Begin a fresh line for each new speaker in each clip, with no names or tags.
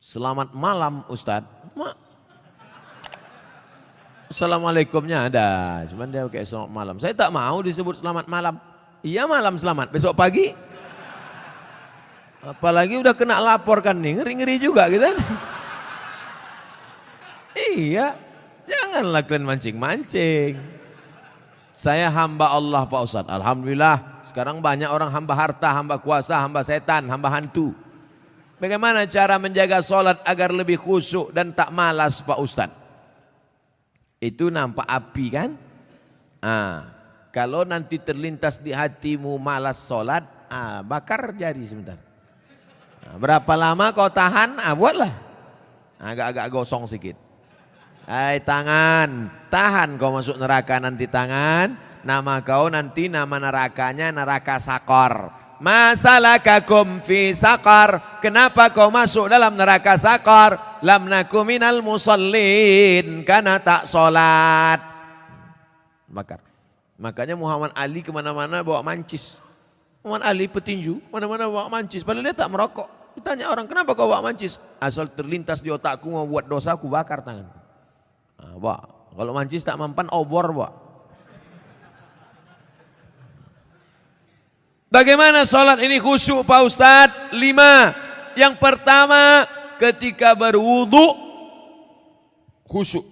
Selamat malam Ustadz. Assalamualaikumnya ada, cuman dia kayak selamat malam. Saya tak mau disebut selamat malam. Iya malam selamat, besok pagi. Apalagi udah kena laporkan nih, ngeri-ngeri juga gitu kan. Iya, janganlah kalian mancing-mancing. Saya hamba Allah Pak Ustadz, alhamdulillah. Sekarang banyak orang hamba harta, hamba kuasa, hamba setan, hamba hantu. Bagaimana cara menjaga sholat agar lebih khusyuk dan tak malas Pak Ustadz? Itu nampak api kan? Kalau nanti terlintas di hatimu malas sholat, bakar jari sebentar. Berapa lama kau tahan? Buatlah. Agak-agak gosong sedikit. Hai tangan, tahan kau masuk neraka nanti tangan. Nama kau nanti nama nerakanya neraka sakor. Masalakakum fi sakar. Kenapa kau masuk dalam neraka sakar? Lam naku minal musallin, karena tak sholat. Bakar. Makanya Muhammad Ali kemana-mana bawa mancis. Muhammad Ali petinju, mana-mana bawa mancis. Padahal dia tak merokok. Ditanya orang, kenapa kau bawa mancis? Asal terlintas di otakku mau buat dosa, aku bakar tangan. Kalau mancis tak mempan, obor bawa. Bagaimana sholat ini khusyuk Pak Ustadz? 5. Yang pertama, ketika berwudu khusyuk.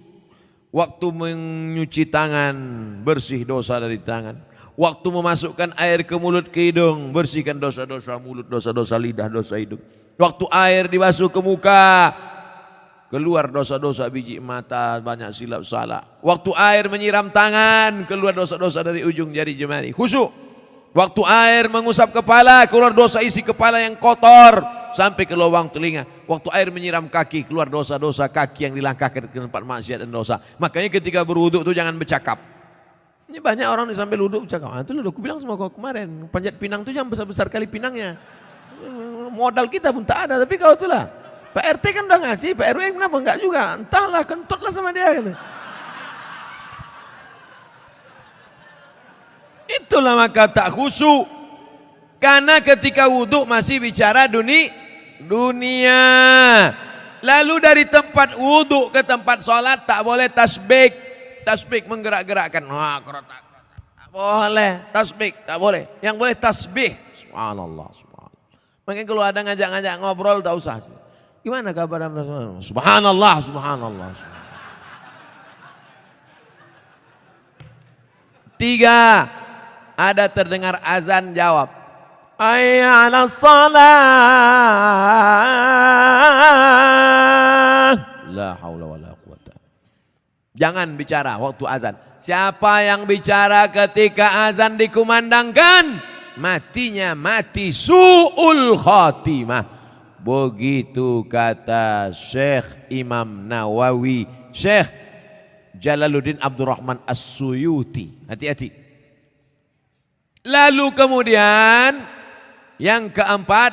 Waktu menyuci tangan, bersih dosa dari tangan. Waktu memasukkan air ke mulut ke hidung, bersihkan dosa-dosa mulut, dosa-dosa lidah, dosa hidung. Waktu air dibasuh ke muka, keluar dosa-dosa biji mata, banyak silap salah. Waktu air menyiram tangan, keluar dosa-dosa dari ujung jari jemari. Khusyuk. Waktu air mengusap kepala, keluar dosa isi kepala yang kotor sampai ke lubang telinga. Waktu air menyiram kaki, keluar dosa-dosa kaki yang dilangkahkan ke tempat maksiat dan dosa. Makanya ketika berwuduk itu jangan bercakap. Ini banyak orang di sambil wuduk bercakap. Itu udah aku bilang sama kau kemarin, panjat pinang itu jangan besar-besar kali pinangnya. Modal kita pun tak ada, tapi kau itulah. Pak RT kan udah ngasih, Pak RW kenapa enggak juga? Entahlah, kentutlah sama dia. Itulah maka tak khusyuk. Karena ketika wudhu masih bicara dunia. Lalu dari tempat wudhu ke tempat sholat tak boleh tasbih. Tasbih menggerak-gerakkan. Tak boleh. Tasbih tak boleh. Yang boleh tasbih. Subhanallah. Makanya kalau ada ngajak-ngajak ngobrol tak usah. Gimana kabar? Subhanallah. Subhanallah. 3. Ada terdengar azan, jawab. Hayya 'alas shalah. La haula wala quwata. Jangan bicara waktu azan. Siapa yang bicara ketika azan dikumandangkan, matinya mati su'ul khatimah. Begitu kata Syekh Imam Nawawi, Syekh Jalaluddin Abdurrahman As-Suyuti. Hati-hati. Lalu kemudian yang keempat,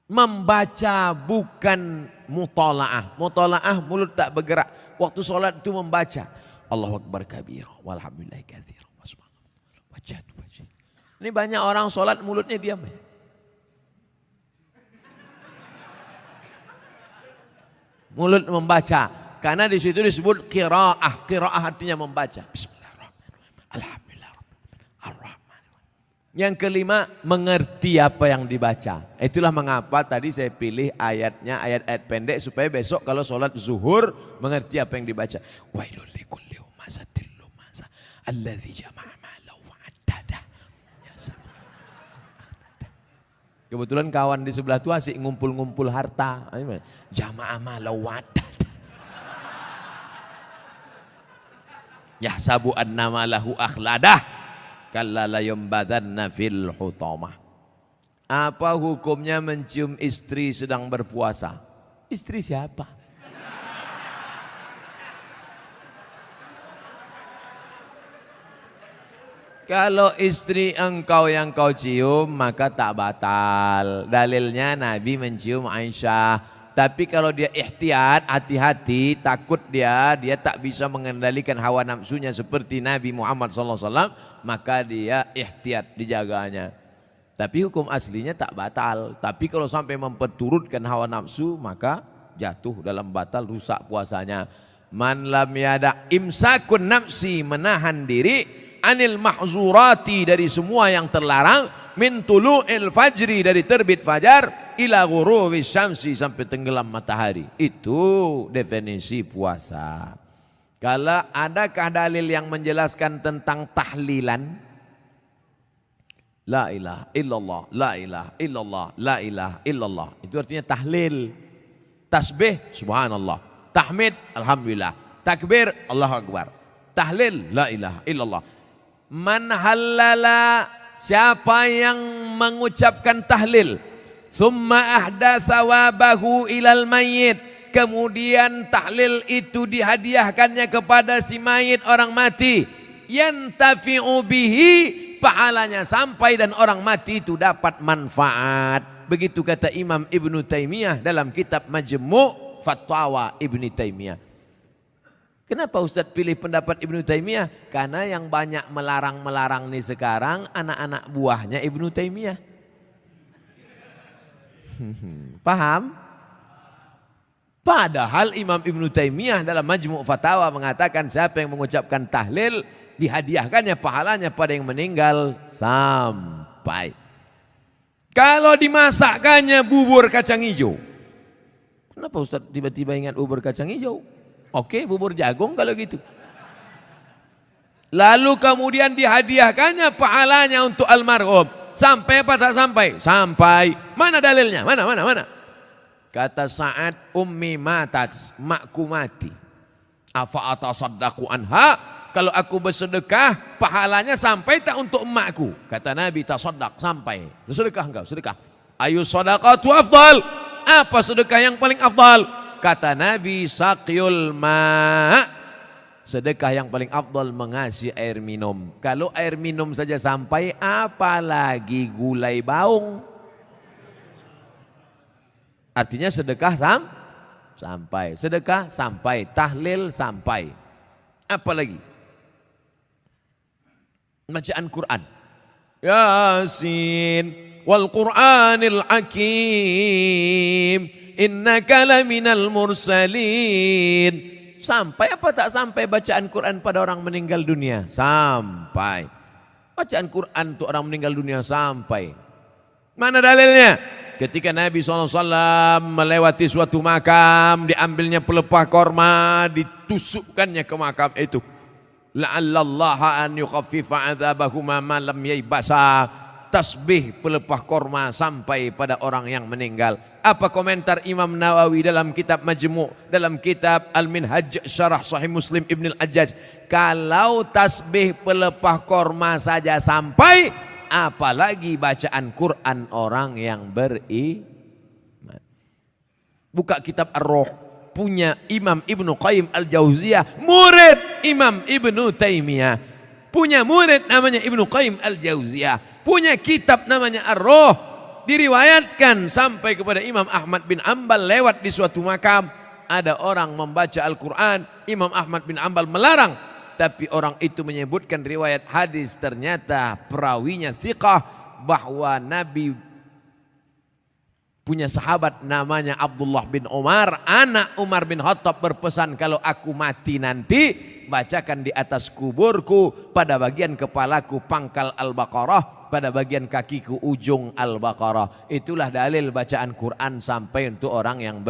membaca bukan mutola'ah. Mutola'ah mulut tak bergerak. Waktu sholat itu membaca. Allahu Akbar kabira walhamdulillahi katsira. Ini banyak orang sholat mulutnya diam. Mulut membaca. Karena di situ disebut qiraah. Qiraah artinya membaca. Bismillahirrahmanirrahim. Alhamdulillah. Yang kelima, mengerti apa yang dibaca. Itulah mengapa tadi saya pilih ayatnya, ayat-ayat pendek supaya besok kalau sholat zuhur mengerti apa yang dibaca. Wailul likulli humazatil lumazah alladzi jama'a malahu wa'addada. Kebetulan kawan di sebelah tu asik ngumpul-ngumpul harta. Jama'a malahu wa'addada. Yahsabu annama lahu akhladah. Kalla la yumbadanna fil hutamah. Apa hukumnya mencium istri sedang berpuasa? Istri siapa? Kalau istri engkau yang kau cium maka tak batal. Dalilnya Nabi mencium Aisyah. Tapi kalau dia ihtiyat, hati-hati, takut dia tak bisa mengendalikan hawa nafsunya seperti Nabi Muhammad SAW, maka dia ihtiyat, dijaganya. Tapi hukum aslinya tak batal. Tapi kalau sampai memperturutkan hawa nafsu, maka jatuh dalam batal, rusak puasanya. Man lam yada imsakun nafsi, menahan diri, anil mahzurati, dari semua yang terlarang, min tulu'il fajri, dari terbit fajar, ila ghurubi syamsi, sampai tenggelam matahari. Itu definisi puasa. Kalau adakah dalil yang menjelaskan tentang tahlilan? La ilaha illallah, la ilaha illallah, la ilaha illallah. Itu artinya tahlil. Tasbih, subhanallah. Tahmid, alhamdulillah. Takbir, Allahu akbar. Tahlil, la ilaha illallah. Man halala, siapa yang mengucapkan tahlil, summa ahda thawabahu ilal mayyit, kemudian tahlil itu dihadiahkannya kepada si mayit, orang mati, yantafi'u bihi, pahalanya sampai dan orang mati itu dapat manfaat. Begitu kata Imam Ibnu Taimiyah dalam kitab Majmu' Fatwa Ibnu Taimiyah. Kenapa Ustaz pilih pendapat Ibnu Taimiyah? Karena yang banyak melarang-melarang nih sekarang anak-anak buahnya Ibnu Taimiyah. Paham? Padahal Imam Ibnu Taimiyah dalam Majmu' Fatawa mengatakan siapa yang mengucapkan tahlil dihadiahkannya pahalanya pada yang meninggal sampai. Kalau dimasakkannya bubur kacang hijau. Kenapa Ustaz tiba-tiba ingat bubur kacang hijau? Oke, bubur jagung kalau gitu. Lalu kemudian dihadiahkannya pahalanya untuk almarhum. Sampai apa tak sampai? Sampai. Mana dalilnya? Mana? Kata Sa'ad, ummi matat, makku mati. Afa atasaddaqu anha? Kalau aku bersedekah, pahalanya sampai tak untuk emakku? Kata Nabi, tasaddaq, sampai. Sedekah engkau, sedekah. Ayu sadaqatu afdal? Apa sedekah yang paling afdal? Kata Nabi, saqyul ma'. Sedekah yang paling afdal mengasih air minum. Kalau air minum saja sampai, apalagi gulai baung. Artinya sedekah sampai. Sedekah sampai. Tahlil sampai. Apa lagi? Bacaan Quran. Yasin wal Qur'anil Hakim innaka laminal mursalin. Sampai apa tak sampai bacaan Quran pada orang meninggal dunia? Sampai. Bacaan Quran untuk orang meninggal dunia sampai. Mana dalilnya? Ketika Nabi SAW melewati suatu makam, diambilnya pelepah korma, ditusukkannya ke makam itu. La'allallaha an yukhaffifa adzabahuma ma lam yaibasa. Tasbih pelepah korma sampai pada orang yang meninggal. Apa komentar Imam Nawawi dalam kitab Majmu', dalam kitab Al-Minhaj Syarah Sahih Muslim Ibn Al-Ajjaj? Kalau tasbih pelepah korma saja sampai, apalagi bacaan Quran orang yang beriman. Buka kitab Ar-Ruh, punya Imam Ibnu Qayyim Al-Jauziyah, murid Imam Ibnu Taimiyah. Punya murid namanya Ibnu Qayyim Al-Jauziyah. Punya kitab namanya Ar-Ruh. Diriwayatkan sampai kepada Imam Ahmad bin Ambal lewat di suatu makam. Ada orang membaca Al-Quran, Imam Ahmad bin Ambal melarang. Tapi orang itu menyebutkan riwayat hadis, ternyata perawinya thiqah, bahwa Nabi punya sahabat namanya Abdullah bin Umar, anak Umar bin Khattab, berpesan, kalau aku mati nanti bacakan di atas kuburku pada bagian kepalaku pangkal Al-Baqarah, pada bagian kakiku ujung Al-Baqarah. Itulah dalil bacaan Quran sampai untuk orang yang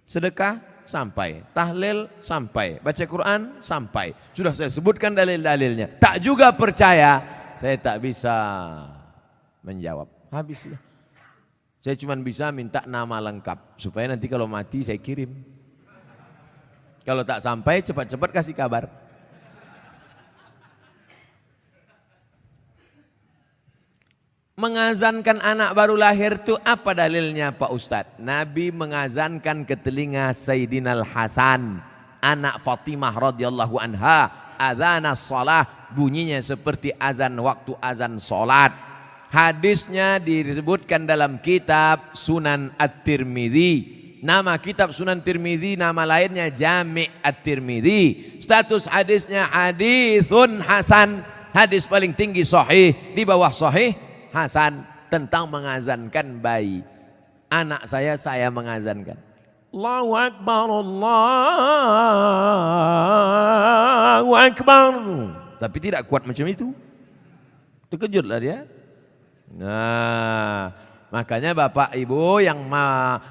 sedekah sampai, tahlil sampai, baca Quran sampai. Sudah saya sebutkan dalil-dalilnya. Tak juga percaya, saya tak bisa menjawab. Habislah. Saya cuma bisa minta nama lengkap supaya nanti kalau mati saya kirim. Kalau tak sampai, cepat-cepat kasih kabar. Mengazankan anak baru lahir itu apa dalilnya Pak Ustadz? Nabi mengazankan ke telinga Sayyidina Al-Hasan, anak Fatimah radhiyallahu anha, adzanas shalah, bunyinya seperti azan waktu azan salat. Hadisnya disebutkan dalam kitab Sunan At-Tirmidzi. Nama kitab Sunan Tirmidzi, nama lainnya Jami' At-Tirmidzi. Status hadisnya hadisun hasan, hadis paling tinggi sahih, di bawah sahih Hasan tentang mengazankan bayi. Anak saya mengazankan. Allahu Akbar, Allahu Akbar. Tapi tidak kuat macam itu. Terkejutlah dia. Nah, makanya bapak ibu yang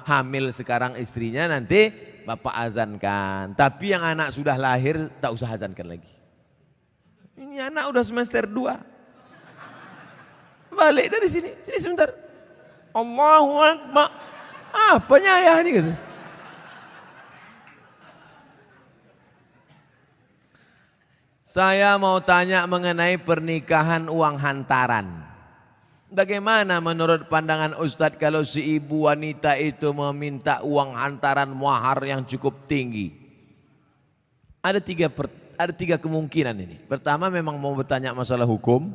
hamil sekarang istrinya nanti bapak azankan. Tapi yang anak sudah lahir tak usah azankan lagi. Ini anak udah semester 2. Balik dari sini sebentar. Allahu Akbar. Apanya ayah ini gitu. Saya mau tanya mengenai pernikahan uang hantaran. Bagaimana menurut pandangan Ustadz kalau si ibu wanita itu meminta uang hantaran mahar yang cukup tinggi? Ada tiga kemungkinan ini. Pertama memang mau bertanya masalah hukum.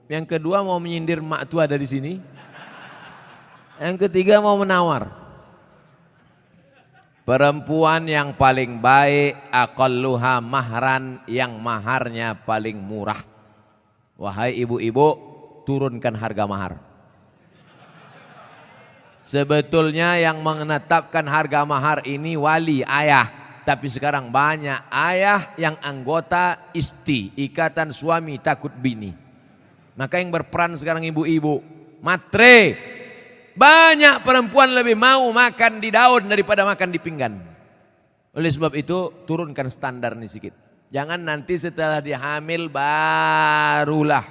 Yang kedua mau menyindir mak tua dari sini. Yang ketiga mau menawar. Perempuan yang paling baik aqalluha mahran, yang maharnya paling murah. Wahai ibu-ibu, turunkan harga mahar. Sebetulnya yang menetapkan harga mahar ini wali, ayah. Tapi sekarang banyak ayah yang anggota isti, ikatan suami takut bini. Maka yang berperan sekarang ibu-ibu, matre. Banyak perempuan lebih mau makan di daun daripada makan di pinggan. Oleh sebab itu turunkan standar ini sedikit. Jangan nanti setelah dia hamil barulah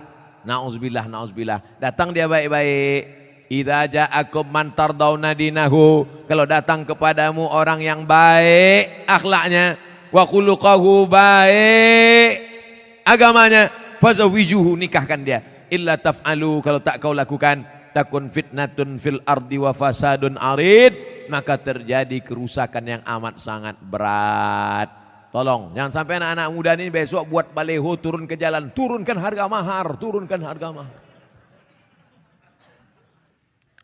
na'udzubillah, na'udzubillah. Datang dia baik-baik. Idza ja'akum man tardawna dinahu. Kalau datang kepadamu orang yang baik akhlaknya, wa khuluquhu, baik agamanya, fazawijuhu, nikahkan dia. Illa taf'alu, kalau tak kau lakukan, takun fitnatun fil ardi wa fasadun arid, maka terjadi kerusakan yang amat sangat berat. Tolong jangan sampai anak-anak muda ini besok buat baleho turun ke jalan, turunkan harga mahar, turunkan harga mahar.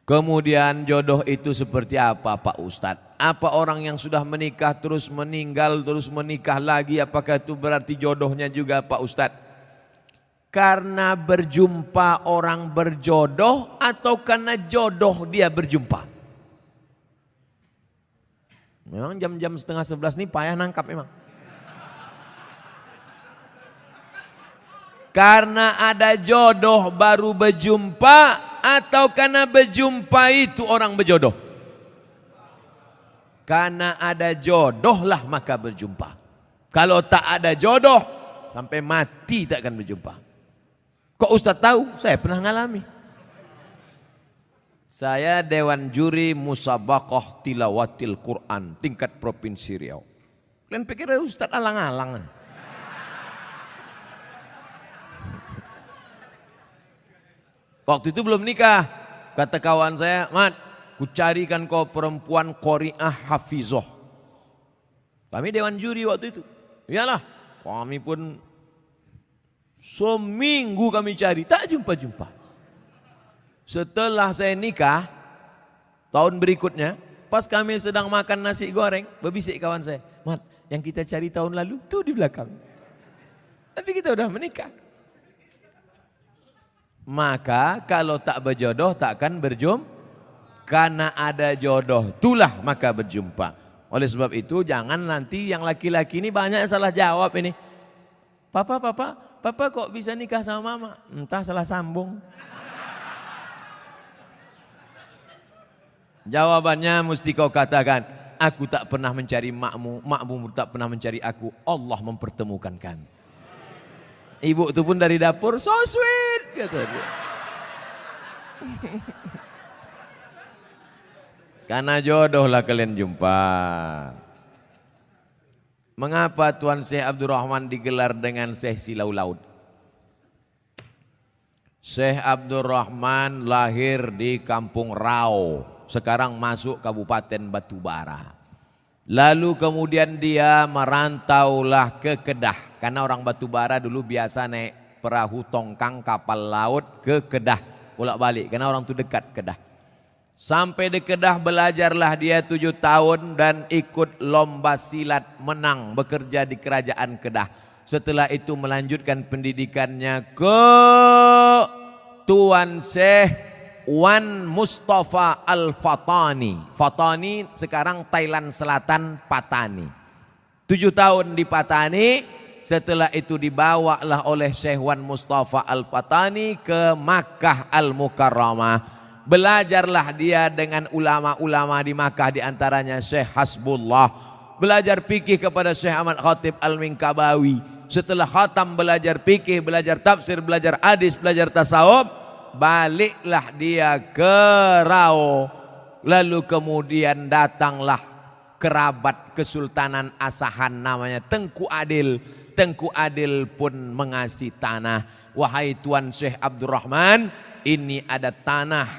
Kemudian jodoh itu seperti apa Pak Ustadz? Apa orang yang sudah menikah terus meninggal terus menikah lagi, apakah itu berarti jodohnya juga Pak Ustadz? Karena berjumpa orang berjodoh atau karena jodoh dia berjumpa? Memang jam-jam 10:30 ini payah nangkap memang. Karena ada jodoh baru berjumpa atau karena berjumpa itu orang berjodoh? Karena ada jodoh lah maka berjumpa. Kalau tak ada jodoh sampai mati tak akan berjumpa. Kok Ustaz tahu? Saya pernah ngalami. Saya Dewan Juri Musabaqah Tilawatil Quran tingkat Provinsi Riau. Kalian pikir Ustaz alang-alang? Waktu itu belum nikah. Kata kawan saya, Mat, ku carikan kau perempuan qori'ah hafizoh. Kami Dewan Juri waktu itu. Iyalah, kami pun seminggu kami cari, tak jumpa-jumpa. Setelah saya nikah, tahun berikutnya, pas kami sedang makan nasi goreng, berbisik kawan saya, Mat, yang kita cari tahun lalu, tuh di belakang. Tapi kita udah menikah. Maka kalau tak berjodoh, takkan berjumpa. Karena ada jodoh, itulah maka berjumpa. Oleh sebab itu, jangan nanti yang laki-laki ini banyak salah jawab ini. Papa kok bisa nikah sama mama? Entah salah sambung. Jawabannya mesti kau katakan, aku tak pernah mencari makmu, makmu tak pernah mencari aku, Allah mempertemukan kami. Ibu itu pun dari dapur, so sweet, kata dia. Karena jodoh lah kalian jumpa. Mengapa Tuan Syekh Abdul Rahman digelar dengan Syekh Silau Laut? Syekh Abdul Rahman lahir di Kampung Rau, sekarang masuk Kabupaten Batubara. Lalu kemudian dia merantaulah ke Kedah, karena orang Batubara dulu biasa naik perahu tongkang kapal laut ke Kedah, bolak-balik, karena orang itu dekat Kedah. Sampai di Kedah belajarlah dia 7 tahun dan ikut lomba silat, menang, bekerja di kerajaan Kedah. Setelah itu melanjutkan pendidikannya ke Tuan Syekh Wan Mustafa Al-Fatani. Fatani sekarang Thailand Selatan, Patani. 7 tahun di Patani, setelah itu dibawalah oleh Syekh Wan Mustafa Al-Fatani ke Makkah Al-Mukarramah. Belajarlah dia dengan ulama-ulama di Makkah, diantaranya Syekh Hasbullah. Belajar fikih kepada Syekh Ahmad Khatib Al-Minkabawi. Setelah khatam belajar fikih, belajar tafsir, belajar hadis, belajar tasawuf, baliklah dia ke Rao. Lalu kemudian datanglah kerabat Kesultanan Asahan namanya Tengku Adil. Tengku Adil pun mengasih tanah. Wahai Tuan Syekh Abdurrahman, ini ada tanah.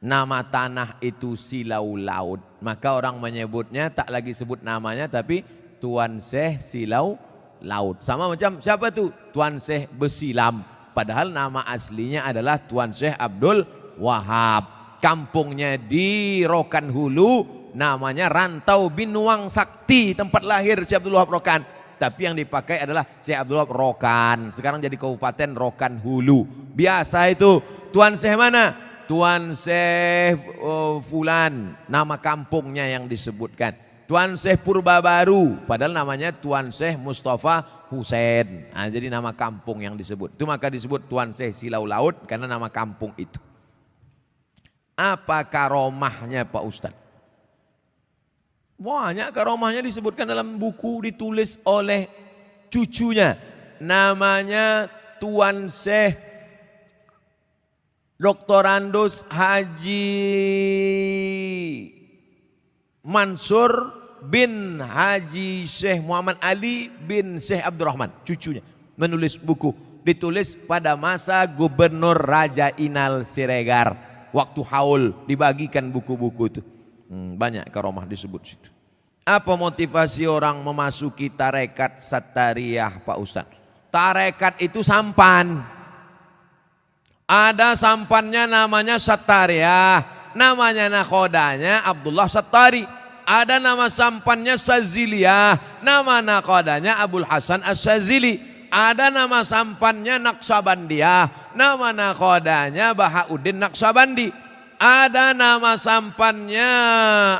Nama tanah itu Silau Laut. Maka orang menyebutnya tak lagi sebut namanya, tapi Tuan Syekh Silau Laut. Sama macam siapa tuh? Tuan Syekh Besilam. Padahal nama aslinya adalah Tuan Syekh Abdul Wahab. Kampungnya di Rokan Hulu, namanya Rantau Binuang Sakti, tempat lahir Syekh Abdul Wahab Rokan. Tapi yang dipakai adalah Syekh Abdul Wahab Rokan. Sekarang jadi Kabupaten Rokan Hulu. Biasa itu. Tuan Syekh mana? Tuan Syekh Fulan. Nama kampungnya yang disebutkan. Tuan Syekh Purbabaru. Padahal namanya Tuan Syekh Mustafa Husain. Nah, jadi nama kampung yang disebut. Itu maka disebut Tuan Syekh Silau Laut karena nama kampung itu. Apa karomahnya Pak Ustadz? Banyak karomahnya disebutkan dalam buku ditulis oleh cucunya. Namanya Tuan Syekh Doktorandus Haji Mansur bin Haji Syekh Muhammad Ali bin Syekh Abdurrahman. Cucunya menulis buku. Ditulis pada masa Gubernur Raja Inal Siregar. Waktu haul dibagikan buku-buku itu. Banyak karomah disebut situ. Apa motivasi orang memasuki tarekat Sattariyah Pak Ustadz? Tarekat itu sampan. Ada sampannya namanya Sattariyah. Namanya nakhodanya Abdullah Sattari. Ada nama sampannya Saziliyah. Nama nakhodanya Abul Hasan As-Sazili. Ada nama sampannya Naqsabandiyah. Nama nakhodanya Bahauddin Naqsabandi. Ada nama sampannya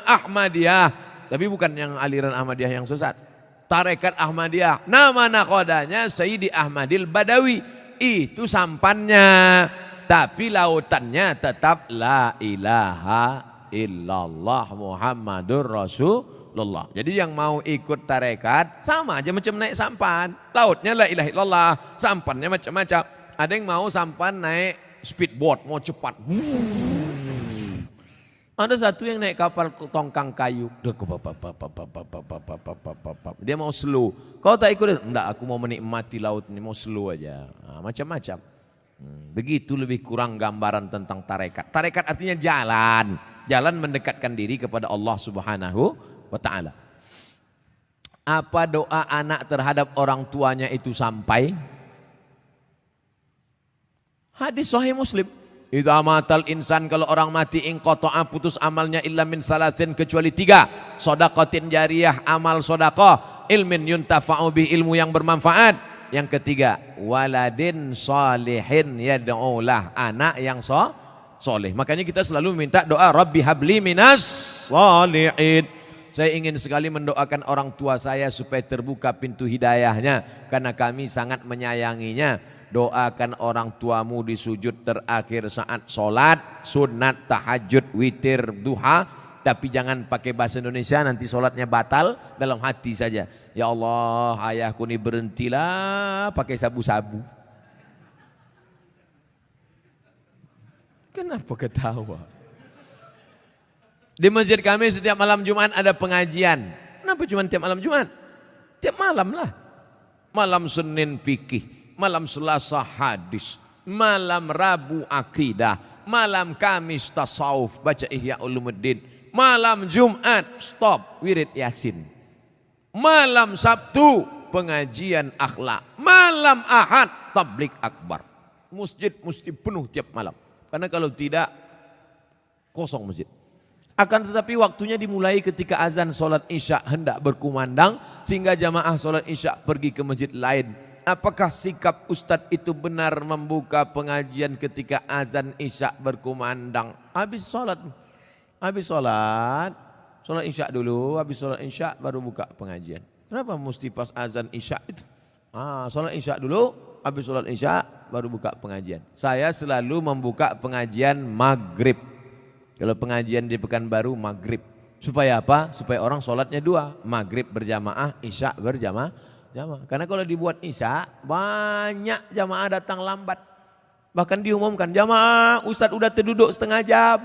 Ahmadiyah, tapi bukan yang aliran Ahmadiyah yang sesat. Tarekat Ahmadiyah. Nama nakhodanya Sayyidi Ahmadil Badawi. Itu sampannya. Tapi lautannya tetap La ilaha illallah Muhammadur Rasulullah. Jadi yang mau ikut tarekat sama aja macam naik sampan. Lautnya La ilaha illallah, sampannya macam-macam. Ada yang mau sampan naik speedboat, mau cepat. Ada satu yang naik kapal tongkang kayu. Dia mau slow. Kau tak ikut? Enggak, aku mau menikmati laut ini, mau slow aja. Nah, macam-macam. Begitu lebih kurang gambaran tentang tarekat. Tarekat artinya jalan. Jalan mendekatkan diri kepada Allah Subhanahu wa ta'ala. Apa doa anak terhadap orang tuanya itu sampai? Hadis Sahih Muslim. Idza matal insan, kalau orang mati inqata'a, putus amalnya illa min salasin, kecuali 3. Shadaqatin jariyah, amal sedekah, ilmin yuntafa'u bih, ilmu yang bermanfaat. Yang ketiga, waladin salihin yad'ulah, anak yang soleh. Makanya kita selalu minta doa Rabbi habli minas salihin. Saya ingin sekali mendoakan orang tua saya supaya terbuka pintu hidayahnya, karena kami sangat menyayanginya. Doakan orang tuamu di sujud terakhir saat sholat, sunat, tahajud, witir, duha. Tapi jangan pakai bahasa Indonesia, nanti sholatnya batal. Dalam hati saja. Ya Allah, ayahku ini berhentilah pakai sabu-sabu. Kenapa ketawa? Di masjid kami setiap malam Jumat ada pengajian. Kenapa cuma tiap malam Jumat? Tiap malam lah. Malam Senin fikih. Malam Selasa hadis, malam Rabu akidah, malam Kamis tasawuf, baca Ihya Ulumuddin, malam Jumat stop wirid Yasin, malam Sabtu pengajian akhlak, malam Ahad tablik akbar. Masjid mesti penuh tiap malam, karena kalau tidak kosong masjid. Akan tetapi waktunya dimulai ketika azan sholat isya hendak berkumandang, sehingga jamaah sholat isya pergi ke masjid lain. apakah sikap Ustadz itu benar membuka pengajian ketika azan Isya berkumandang? Habis sholat Isya dulu, habis sholat Isya baru buka pengajian. Kenapa mesti pas azan Isya itu? Sholat Isya dulu, habis sholat Isya baru buka pengajian. Saya selalu membuka pengajian maghrib. Kalau pengajian di Pekanbaru maghrib. Supaya apa? Supaya orang sholatnya dua. Maghrib berjamaah, Isya berjamaah. Karena kalau dibuat Isya, banyak jamaah datang lambat. Bahkan diumumkan, jamaah Ustadz udah terduduk setengah jam.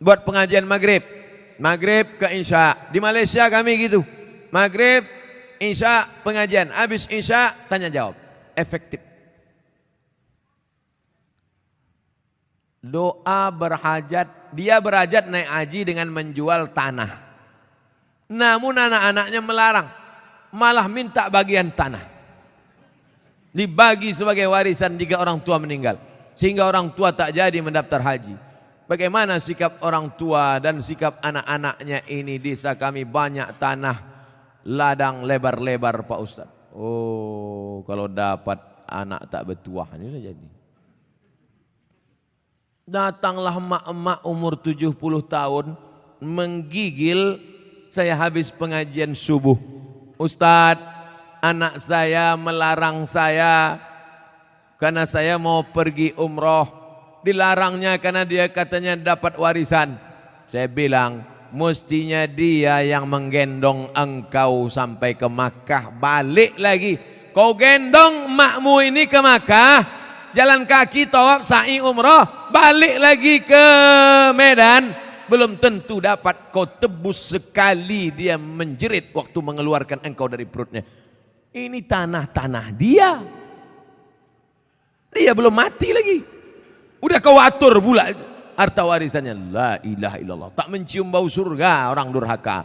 Buat pengajian maghrib. Maghrib ke Isya. Di Malaysia kami gitu. Maghrib, Isya, pengajian. Habis Isya, tanya jawab. Efektif. Doa berhajat. Dia berhajat naik haji dengan menjual tanah. Namun anak-anaknya melarang. Malah minta bagian tanah. Dibagi sebagai warisan jika orang tua meninggal. Sehingga orang tua tak jadi mendaftar haji. Bagaimana sikap orang tua dan sikap anak-anaknya ini? Desa kami banyak tanah ladang lebar-lebar Pak Ustadz. Oh, kalau dapat anak tak bertuah ini udah jadi. Datanglah emak-emak umur 70 tahun menggigil. Saya habis pengajian subuh. Ustadz, anak saya melarang saya karena saya mau pergi umroh. Dilarangnya karena dia katanya dapat warisan. Saya bilang, mestinya dia yang menggendong engkau sampai ke Makkah. Balik lagi. Kau gendong emakmu ini ke Makkah. Jalan kaki, tawaf, sa'i, umroh, balik lagi ke Medan, belum tentu dapat. Kau tebus sekali dia menjerit waktu mengeluarkan engkau dari perutnya. Ini tanah-tanah dia. Dia belum mati lagi. Udah kau atur pula harta warisannya. La ilaha illallah. Tak mencium bau surga orang durhaka.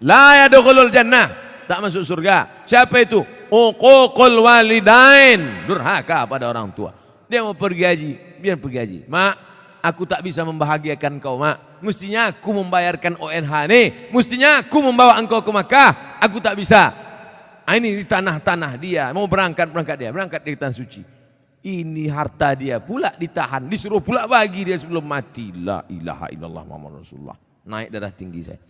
La yadkhulul jannah. Tak masuk surga. Siapa itu? Uququl walidain. Durhaka pada orang tua. Dia mau pergi haji, biar pergi haji. Mak, aku tak bisa membahagiakan kau, mak. Mestinya aku membayarkan ONH nih. Mestinya aku membawa engkau ke Makkah. Aku tak bisa. Ini di tanah-tanah dia. Mau berangkat dia. Berangkat di tanah suci. Ini harta dia pula ditahan. Disuruh pula bagi dia sebelum mati. La ilaha illallah Muhammad Rasulullah. Naik darah tinggi saya.